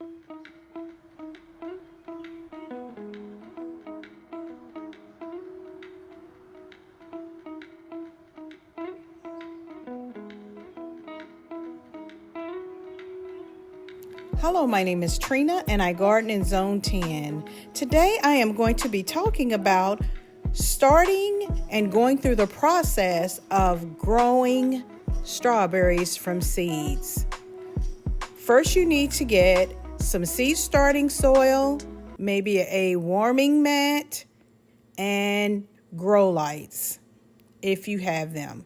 Hello, my name is Trina and I garden in Zone 10. Today I am going to be talking about starting and going through the process of growing strawberries from seeds. First, you need to get some seed starting soil, maybe a warming mat, and grow lights if you have them.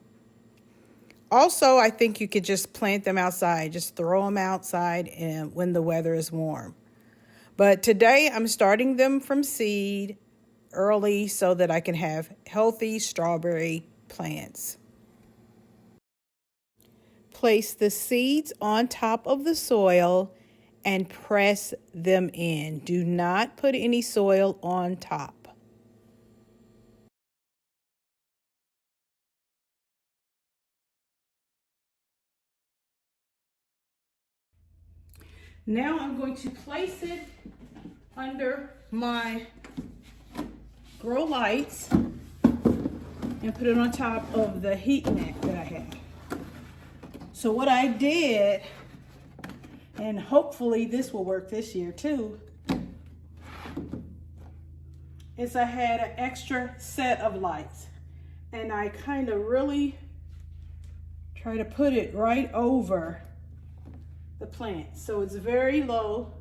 Also, I think you could just plant them outside, just throw them outside and when the weather is warm. But today I'm starting them from seed early so that I can have healthy strawberry plants. Place the seeds on top of the soil and press them in. Do not put any soil on top. Now I'm going to place it under my grow lights and put it on top of the heat mat that I have. So what I did, and hopefully this will work this year too, is I had an extra set of lights and I kind of really try to put it right over the plant. So it's very low,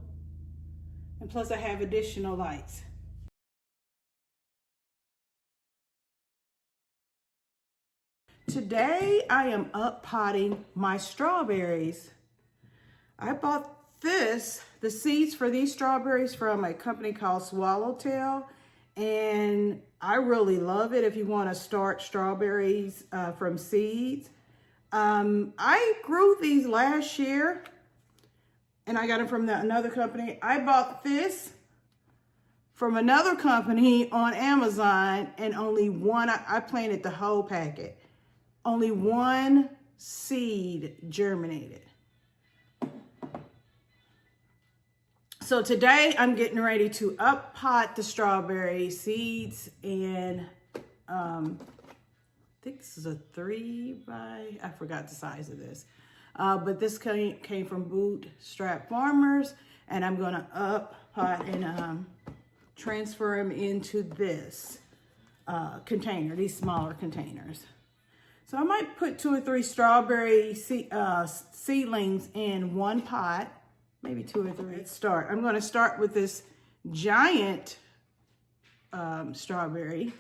and plus I have additional lights. Today I am up potting my strawberries. I bought the seeds for these strawberries from a company called Swallowtail, and I really love it if you want to start strawberries from seeds. I grew these last year and I got them from another company. I bought this from another company on Amazon, and only one, I planted the whole packet. Only one seed germinated. So today I'm getting ready to up pot the strawberry seeds, and I think this is a 3 by, I forgot the size of this. But this came from Bootstrap Farmers, and I'm gonna up pot and transfer them into this container, these smaller containers. So I might put 2 or 3 strawberry seedlings in one pot, maybe 2 or 3. Let's start. I'm gonna start with this giant strawberry.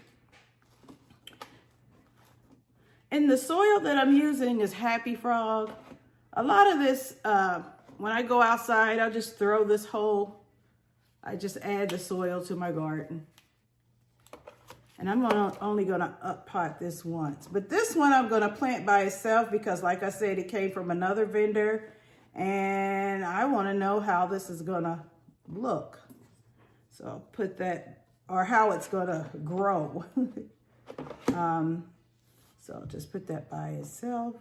And the soil that I'm using is Happy Frog. A lot of this, when I go outside, I'll just throw this I just add the soil to my garden. And I'm only gonna up pot this once. But this one I'm gonna plant by itself because, like I said, it came from another vendor. And I wanna know how this is gonna look. So I'll put that, or how it's gonna grow. So I'll just put that by itself.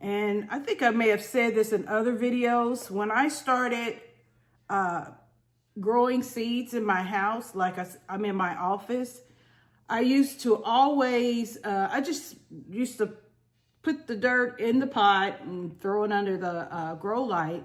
And I think I may have said this in other videos. When I started growing seeds in my house, like I'm in my office, I used to always, I just used to put the dirt in the pot and throw it under the grow light.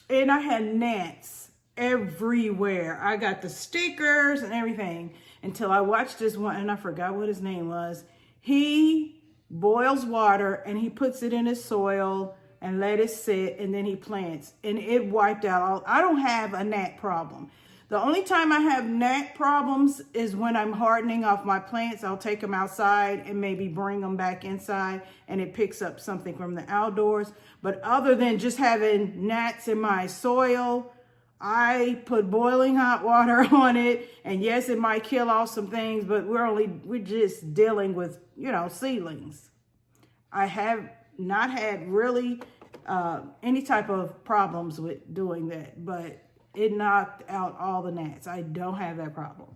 And I had gnats everywhere. I got the stickers and everything until I watched this one, and I forgot what his name was. He boils water and he puts it in his soil and let it sit, and then he plants, and it wiped out all. I don't have a gnat problem. The only time I have gnat problems is when I'm hardening off my plants. I'll take them outside and maybe bring them back inside, and it picks up something from the outdoors. But other than just having gnats in my soil, I put boiling hot water on it, and yes, it might kill off some things, but we're just dealing with, seedlings. I have not had really any type of problems with doing that, but it knocked out all the gnats. I don't have that problem.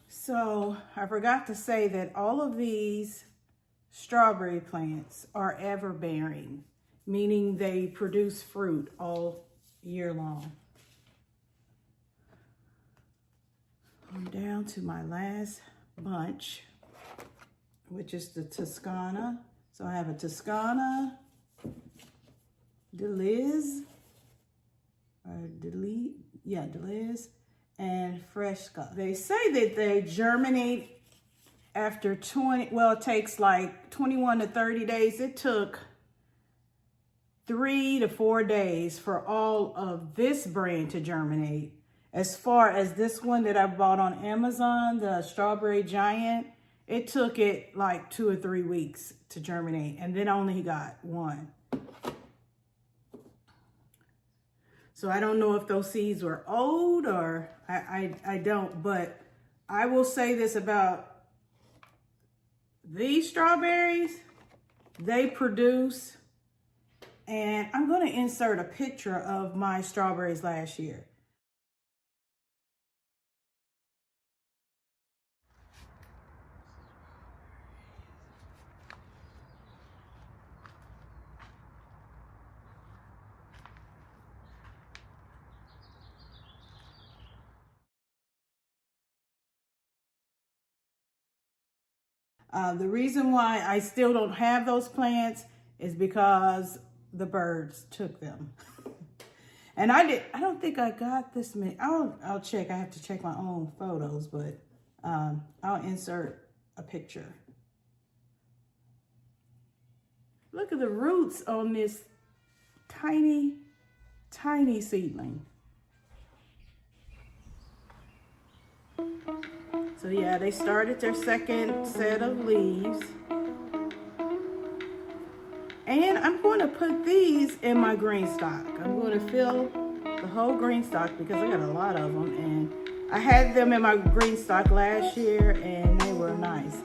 So I forgot to say that all of these strawberry plants are ever bearing, meaning they produce fruit all year long. I'm down to my last bunch, which is the Toscana. So I have a Toscana, Deliz, Deliz, and Fresh Scott. They say that they germinate after 20, well, it takes like 21 to 30 days. It took 3 to 4 days for all of this brand to germinate. As far as this one that I bought on Amazon, the Strawberry Giant, it took it like 2 or 3 weeks to germinate, and then I only got one. So I don't know if those seeds were old or I don't, but I will say this about these strawberries, they produce, and I'm going to insert a picture of my strawberries last year. The reason why I still don't have those plants is because the birds took them. And I don't think I got this many. I'll check. I have to check my own photos, but I'll insert a picture. Look at the roots on this tiny, tiny seedling. So yeah, they started their second set of leaves. And I'm going to put these in my green stock. I'm going to fill the whole green stock because I got a lot of them. And I had them in my green stock last year and they were nice.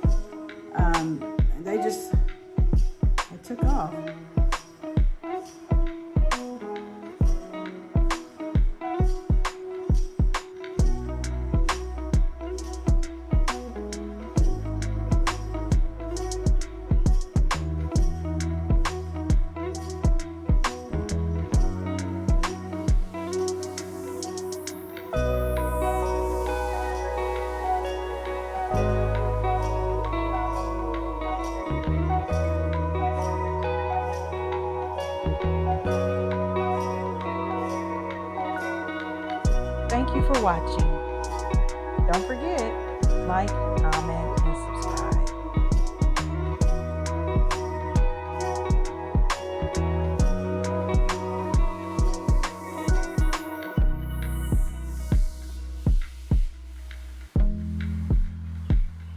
They took off. Thank you for watching. Don't forget, like, comment,